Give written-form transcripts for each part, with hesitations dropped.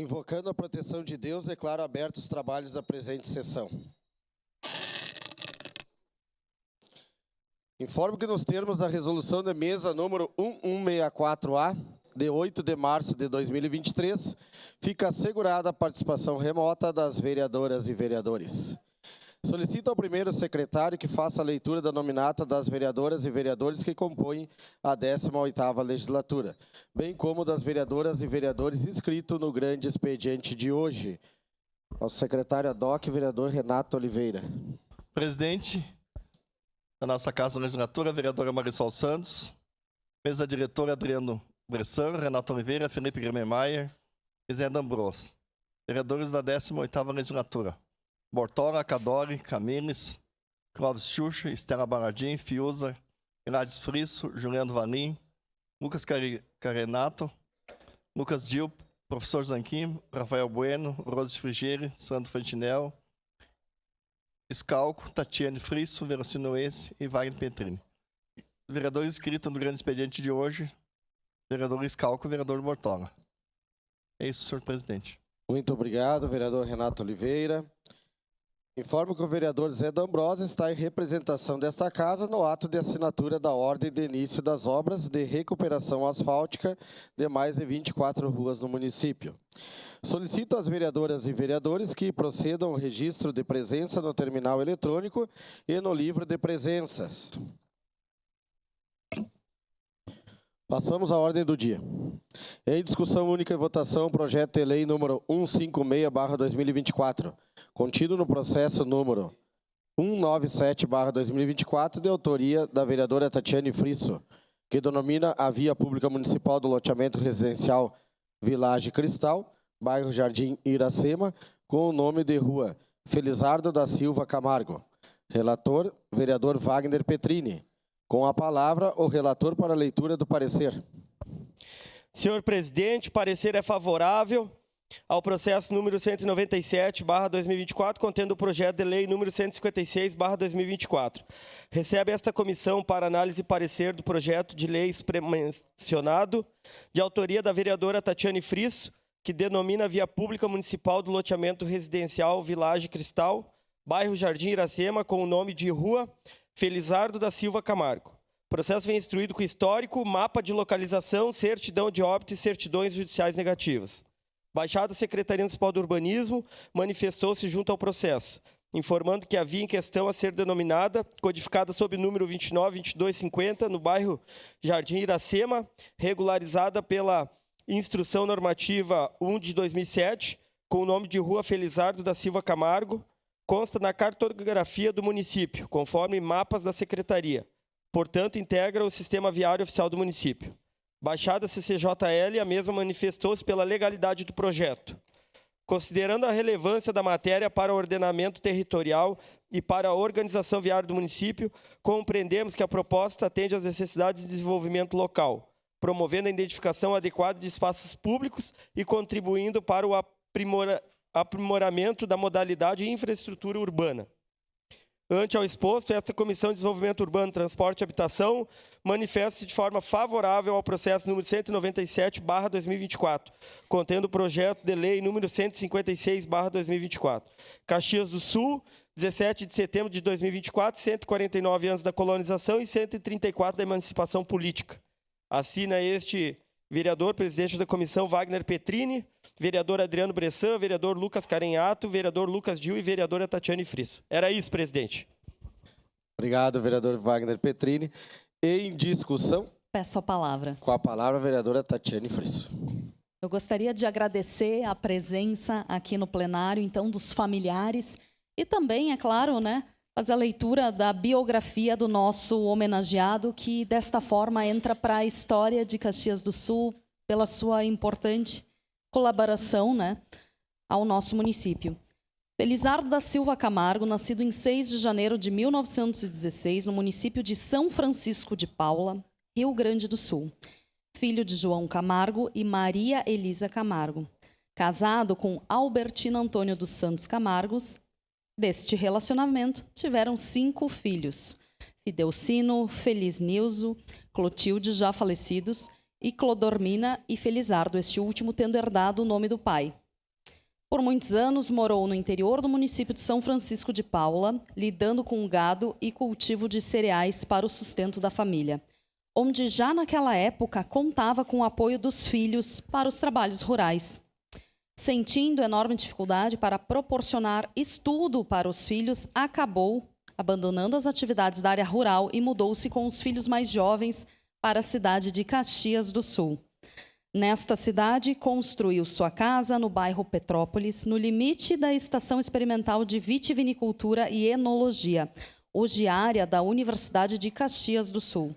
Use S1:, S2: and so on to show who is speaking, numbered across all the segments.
S1: Invocando a proteção de Deus, declaro abertos os trabalhos da presente sessão. Informo que nos termos da resolução de mesa número 1164-A, de 8 de março de 2023, fica assegurada a participação remota das vereadoras e vereadores. Solicito ao primeiro secretário que faça a leitura da nominata das vereadoras e vereadores que compõem a 18ª legislatura, bem como das vereadoras e vereadores inscritos no grande expediente de hoje. Ao secretário ad hoc, vereador Renato Oliveira.
S2: Presidente da nossa Casa Legislatura, vereadora Marisol Santos, mesa diretora Adriano Bressan, Renato Oliveira, Felipe Grememeyer e Zé D'Ambros. Vereadores da 18ª legislatura. Bortola, Cadore, Camines, Clóvis Xuxa, Estela Baradim, Fiuza, Gladys Frisso, Juliano Valim, Lucas Carenato, Lucas Dil, Professor Zanquim, Rafael Bueno, Rose Frigieri, Sandro Fantinel, Scalco, Tatiane Frisso, Veracino Esse e Wagner Petrini. Vereador inscrito no grande expediente de hoje, vereador Scalco e vereador Bortola. É isso, senhor presidente.
S1: Muito obrigado, vereador Renato Oliveira. Informo que o vereador Zé D'Ambros está em representação desta casa no ato de assinatura da ordem de início das obras de recuperação asfáltica de mais de 24 ruas no município. Solicito às vereadoras e vereadores que procedam ao registro de presença no terminal eletrônico e no livro de presenças. Passamos à ordem do dia. Em discussão única e votação, projeto de lei número 156/2024, contido no processo número 197/2024, de autoria da vereadora Tatiane Frisso, que denomina a via pública municipal do loteamento residencial Village Cristal, bairro Jardim Iracema, com o nome de rua Felizardo da Silva Camargo. Relator, vereador Wagner Petrini. Com a palavra, o relator para a leitura do parecer.
S3: Senhor presidente, o parecer é favorável ao processo número 197/2024, contendo o projeto de lei número 156/2024. Recebe esta comissão para análise e parecer do projeto de lei mencionado, de autoria da vereadora Tatiane Frisso, que denomina a via pública municipal do loteamento residencial Village Cristal, bairro Jardim Iracema, com o nome de rua Felizardo da Silva Camargo. O processo vem instruído com histórico, mapa de localização, certidão de óbito e certidões judiciais negativas. Baixada Secretaria Municipal do Urbanismo manifestou-se junto ao processo, informando que a via em questão a ser denominada, codificada sob o número 292250, no bairro Jardim Iracema, regularizada pela Instrução Normativa 1 de 2007, com o nome de Rua Felizardo da Silva Camargo, consta na cartografia do município, conforme mapas da Secretaria. Portanto, integra o Sistema Viário Oficial do município. Baixada CCJL, a mesma manifestou-se pela legalidade do projeto. Considerando a relevância da matéria para o ordenamento territorial e para a organização viária do município, compreendemos que a proposta atende às necessidades de desenvolvimento local, promovendo a identificação adequada de espaços públicos e contribuindo para o aprimoramento da modalidade e infraestrutura urbana. Ante ao exposto, esta Comissão de Desenvolvimento Urbano, Transporte e Habitação manifesta-se de forma favorável ao processo número 197/2024, contendo o projeto de lei número 156/2024. Caxias do Sul, 17 de setembro de 2024, 149 anos da colonização e 134 da emancipação política. Assina este vereador, presidente da comissão, Wagner Petrini, vereador Adriano Bressan, vereador Lucas Carenhato, vereador Lucas Dil e vereadora Tatiane Frisso. Era isso, presidente.
S1: Obrigado, vereador Wagner Petrini. Em discussão.
S4: Peço a palavra.
S1: Com a palavra, a vereadora Tatiane Frisso.
S4: Eu gostaria de agradecer a presença aqui no plenário, então, dos familiares e também, é claro, fazer a leitura da biografia do nosso homenageado, que desta forma entra para a história de Caxias do Sul pela sua importante colaboração, ao nosso município. Felizardo da Silva Camargo, nascido em 6 de janeiro de 1916, no município de São Francisco de Paula, Rio Grande do Sul. Filho de João Camargo e Maria Elisa Camargo. Casado com Albertina Antônio dos Santos Camargos. Deste relacionamento, tiveram 5 filhos. Fidelcino, Feliz Nilzo, Clotilde, já falecidos, e Clodormina e Felizardo, este último tendo herdado o nome do pai. Por muitos anos, morou no interior do município de São Francisco de Paula, lidando com gado e cultivo de cereais para o sustento da família, onde já naquela época contava com o apoio dos filhos para os trabalhos rurais. Sentindo enorme dificuldade para proporcionar estudo para os filhos, acabou abandonando as atividades da área rural e mudou-se com os filhos mais jovens para a cidade de Caxias do Sul. Nesta cidade, construiu sua casa no bairro Petrópolis, no limite da Estação Experimental de Vitivinicultura e Enologia, hoje área da Universidade de Caxias do Sul.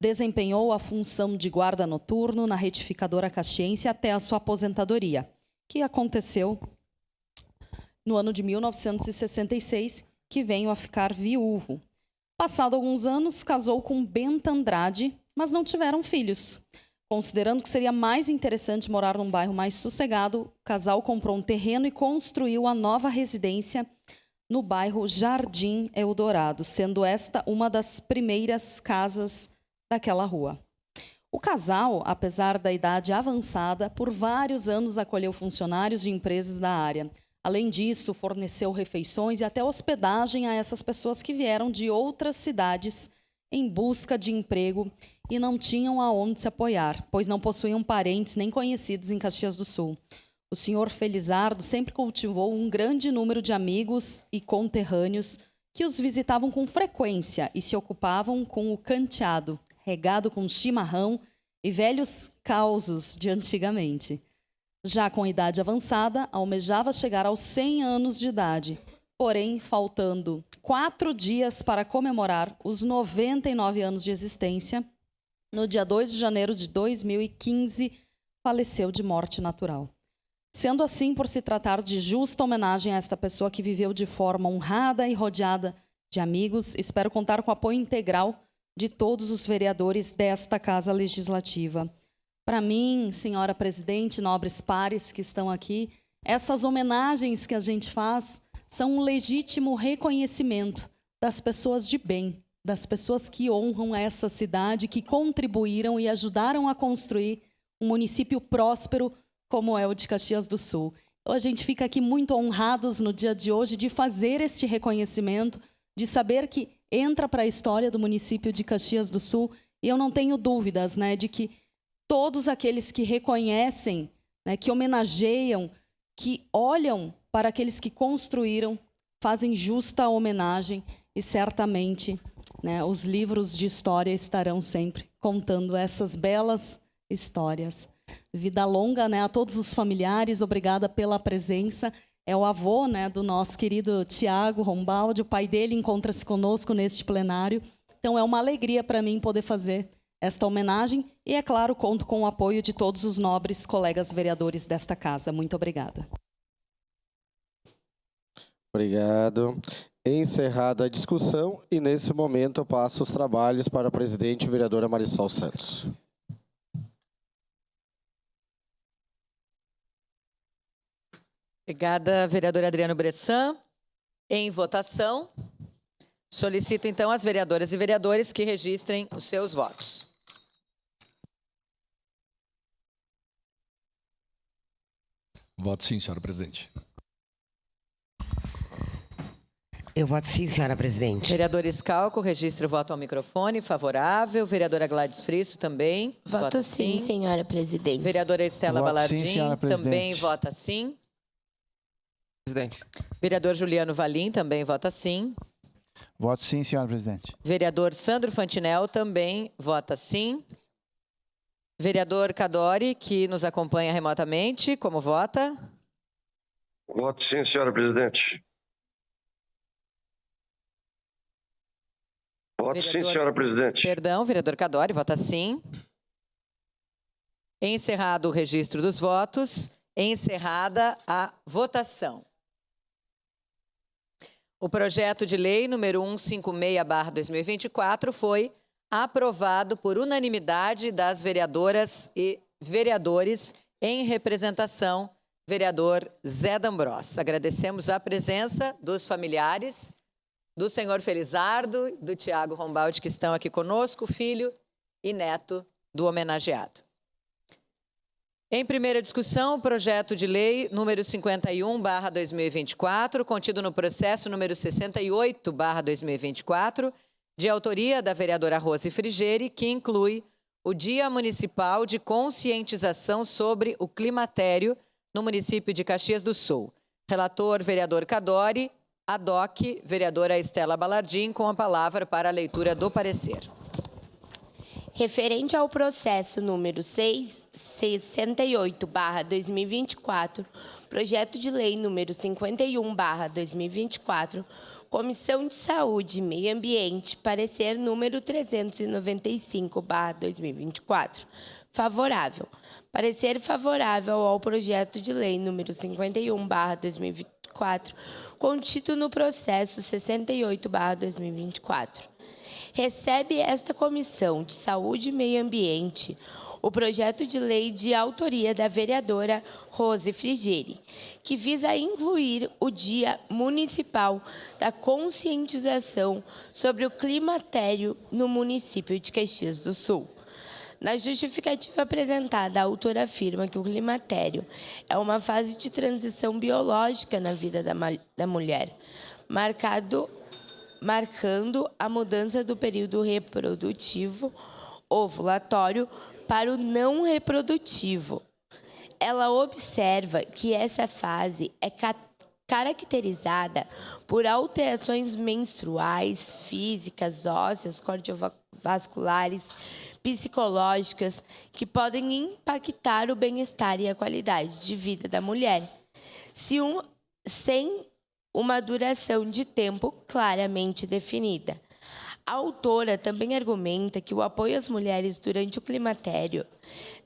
S4: Desempenhou a função de guarda noturno na retificadora caxiense até a sua aposentadoria, que aconteceu no ano de 1966, que veio a ficar viúvo. Passado alguns anos, casou com Benta Andrade, mas não tiveram filhos. Considerando que seria mais interessante morar num bairro mais sossegado, o casal comprou um terreno e construiu a nova residência no bairro Jardim Eldorado, sendo esta uma das primeiras casas daquela rua. O casal, apesar da idade avançada, por vários anos acolheu funcionários de empresas da área. Além disso, forneceu refeições e até hospedagem a essas pessoas que vieram de outras cidades em busca de emprego e não tinham aonde se apoiar, pois não possuíam parentes nem conhecidos em Caxias do Sul. O senhor Felizardo sempre cultivou um grande número de amigos e conterrâneos que os visitavam com frequência e se ocupavam com o canteado, regado com chimarrão e velhos causos de antigamente. Já com idade avançada, almejava chegar aos 100 anos de idade, porém, faltando 4 dias para comemorar os 99 anos de existência, no dia 2 de janeiro de 2015, faleceu de morte natural. Sendo assim, por se tratar de justa homenagem a esta pessoa que viveu de forma honrada e rodeada de amigos, espero contar com o apoio integral de todos os vereadores desta Casa Legislativa. Para mim, senhora presidente, nobres pares que estão aqui, essas homenagens que a gente faz são um legítimo reconhecimento das pessoas de bem, das pessoas que honram essa cidade, que contribuíram e ajudaram a construir um município próspero como é o de Caxias do Sul. Então, a gente fica aqui muito honrados no dia de hoje de fazer este reconhecimento, de saber que entra para a história do município de Caxias do Sul, e eu não tenho dúvidas, né, de que todos aqueles que reconhecem, né, que homenageiam, que olham para aqueles que construíram, fazem justa homenagem e certamente, né, os livros de história estarão sempre contando essas belas histórias. Vida longa, né, a todos os familiares, obrigada pela presença. É o avô, né, do nosso querido Tiago Rombaldi, o pai dele encontra-se conosco neste plenário. Então é uma alegria para mim poder fazer esta homenagem e, é claro, conto com o apoio de todos os nobres colegas vereadores desta casa. Muito obrigada.
S1: Obrigado. Encerrada a discussão e, nesse momento, eu passo os trabalhos para a presidente vereadora Marisol Santos.
S5: Obrigada, vereador Adriano Bressan. Em votação, solicito, então, às vereadoras e vereadores que registrem os seus votos.
S6: Voto sim, senhora presidente.
S7: Eu voto sim, senhora presidente.
S5: Vereador Scalco, registra o voto ao microfone. Favorável. Vereadora Gladys Frisso, também.
S8: Voto sim, senhora presidente.
S5: Vereadora Estela
S9: Voto
S5: Balardim,
S9: sim, senhora presidente.
S5: também vota sim.
S9: Presidente.
S5: Vereador Juliano Valim, também vota sim.
S9: Voto sim, senhora presidente.
S5: Vereador Sandro Fantinel, também vota sim. Vereador Cadori, que nos acompanha remotamente, como vota?
S10: Voto sim, senhora presidente. Voto sim, senhora presidente.
S5: Perdão, vereador Cadori, vota sim. Encerrado o registro dos votos, encerrada a votação. O projeto de lei número 156/2024 foi aprovado por unanimidade das vereadoras e vereadores em representação, vereador Zé D'Ambros. Agradecemos a presença dos familiares do senhor Felizardo, do Tiago Rombaldi, que estão aqui conosco, filho e neto do homenageado. Em primeira discussão, o projeto de lei número 51/2024, contido no processo número 68/2024, de autoria da vereadora Rose Frigieri, que inclui o Dia Municipal de Conscientização sobre o Climatério no município de Caxias do Sul. Relator, vereador Cadori. Ad hoc, vereadora Estela Balardim, com a palavra para a leitura do parecer.
S8: Referente ao processo número 668/2024, projeto de lei número 51/2024, Comissão de Saúde e Meio Ambiente, parecer número 395/2024. Favorável. Parecer favorável ao projeto de lei número 51/2024, contido no processo 68/2024. Recebe esta Comissão de Saúde e Meio Ambiente o projeto de lei de autoria da vereadora Rose Frigieri, que visa incluir o Dia Municipal da Conscientização sobre o Climatério no município de Caxias do Sul. Na justificativa apresentada, a autora afirma que o climatério é uma fase de transição biológica na vida da mulher, marcando a mudança do período reprodutivo ovulatório para o não reprodutivo. Ela observa que essa fase é caracterizada por alterações menstruais, físicas, ósseas, cardiovasculares, psicológicas, que podem impactar o bem-estar e a qualidade de vida da mulher, sem uma duração de tempo claramente definida. A autora também argumenta que o apoio às mulheres durante o climatério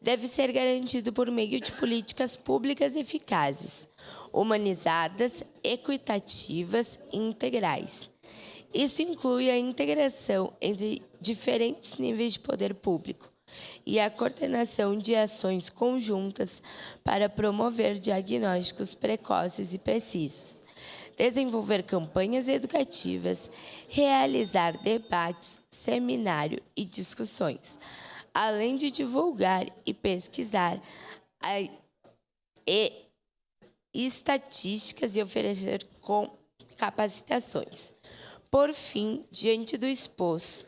S8: deve ser garantido por meio de políticas públicas eficazes, humanizadas, equitativas e integrais. Isso inclui a integração entre diferentes níveis de poder público e a coordenação de ações conjuntas para promover diagnósticos precoces e precisos, desenvolver campanhas educativas, realizar debates, seminário e discussões, além de divulgar e pesquisar estatísticas e oferecer capacitações. Por fim, diante do exposto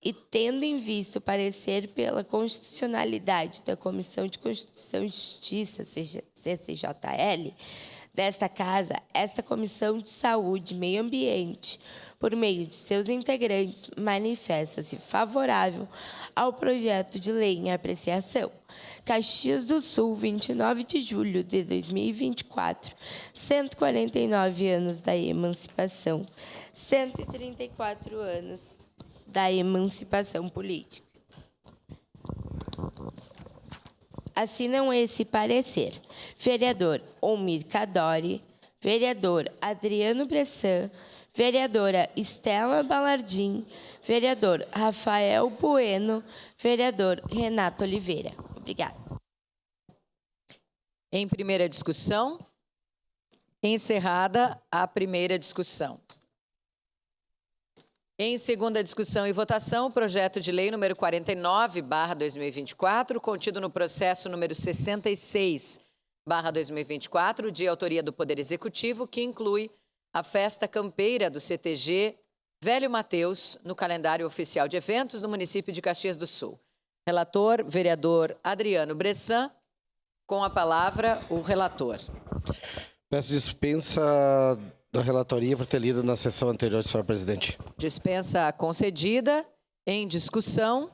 S8: e tendo em vista o parecer pela constitucionalidade da Comissão de Constituição e Justiça, CCJL, desta Casa, esta Comissão de Saúde e Meio Ambiente, por meio de seus integrantes, manifesta-se favorável ao projeto de lei em apreciação. Caxias do Sul, 29 de julho de 2024, 149 anos da emancipação, 134 anos da emancipação política. Assinam esse parecer: vereador Omir Cadori, vereador Adriano Bressan, vereadora Estela Balardim, vereador Rafael Bueno, vereador Renato Oliveira. Obrigada.
S5: Em primeira discussão, encerrada a primeira discussão. Em segunda discussão e votação, o projeto de lei número 49/2024, contido no processo número 66/2024, de autoria do Poder Executivo, que inclui a festa campeira do CTG Velho Mateus no calendário oficial de eventos do município de Caxias do Sul. Relator, vereador Adriano Bressan. Com a palavra, o relator.
S1: Peço dispensa da relatoria por ter lido na sessão anterior, senhor presidente.
S5: Dispensa concedida. Em discussão.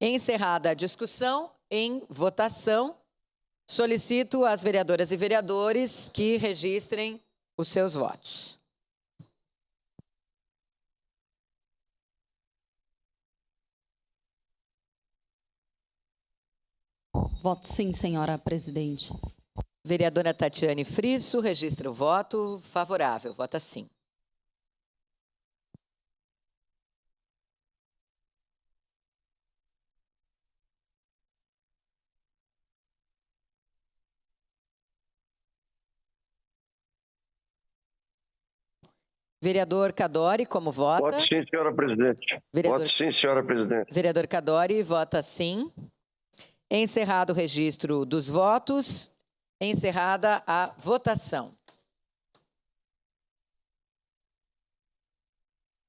S5: Encerrada a discussão, em votação, solicito às vereadoras e vereadores que registrem os seus votos.
S4: Voto sim, senhora presidente.
S5: Vereadora Tatiane Frisso registra o voto favorável. Vota sim. Vereador Cadori, como vota?
S10: Voto sim, senhora presidente.
S5: Vereador...
S10: Voto sim, senhora presidente.
S5: Vereador Cadori, vota sim. Encerrado o registro dos votos, encerrada a votação.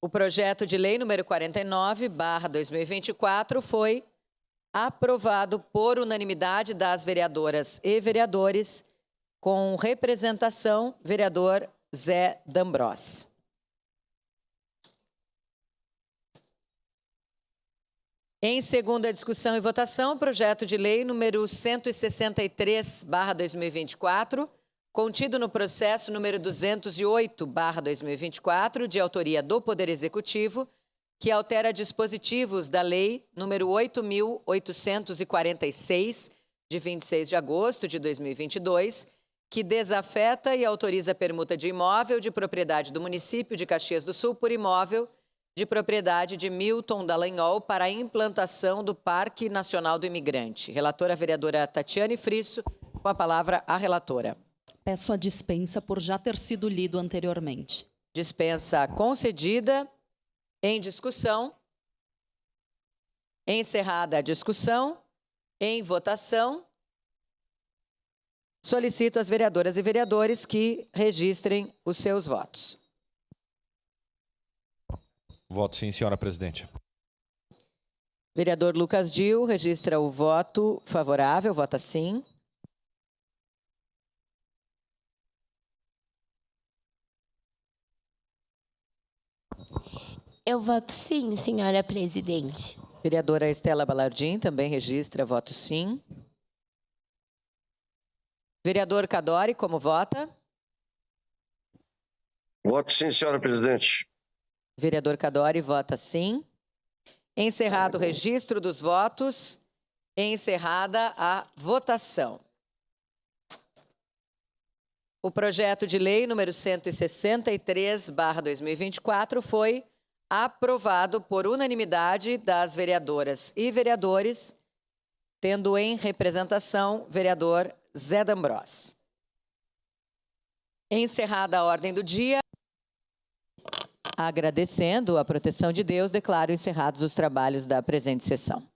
S5: O projeto de lei número 49/2024 foi aprovado por unanimidade das vereadoras e vereadores, com representação, vereador Zé D'Ambrós. Em segunda discussão e votação, projeto de lei número 163/2024, contido no processo número 208/2024, de autoria do Poder Executivo, que altera dispositivos da Lei número 8.846, de 26 de agosto de 2022, que desafeta e autoriza a permuta de imóvel de propriedade do município de Caxias do Sul por imóvel de propriedade de Milton Dallagnol para a implantação do Parque Nacional do Imigrante. Relatora, a vereadora Tatiane Frisso, com a palavra a relatora.
S4: Peço a dispensa por já ter sido lido anteriormente.
S5: Dispensa concedida. Em discussão. Encerrada a discussão. Em votação. Solicito às vereadoras e vereadores que registrem os seus votos.
S11: Voto sim, senhora presidente.
S5: Vereador Lucas Dil registra o voto favorável, vota sim.
S8: Eu voto sim, senhora presidente.
S5: Vereadora Estela Balardim também registra voto sim. Vereador Cadori, como vota?
S10: Voto sim, senhora presidente.
S5: Vereador Cadori vota sim. Encerrado o registro dos votos, encerrada a votação. O projeto de lei número 163/2024 foi aprovado por unanimidade das vereadoras e vereadores, tendo em representação vereador Zé D'Ambrós. Encerrada a ordem do dia, agradecendo a proteção de Deus, declaro encerrados os trabalhos da presente sessão.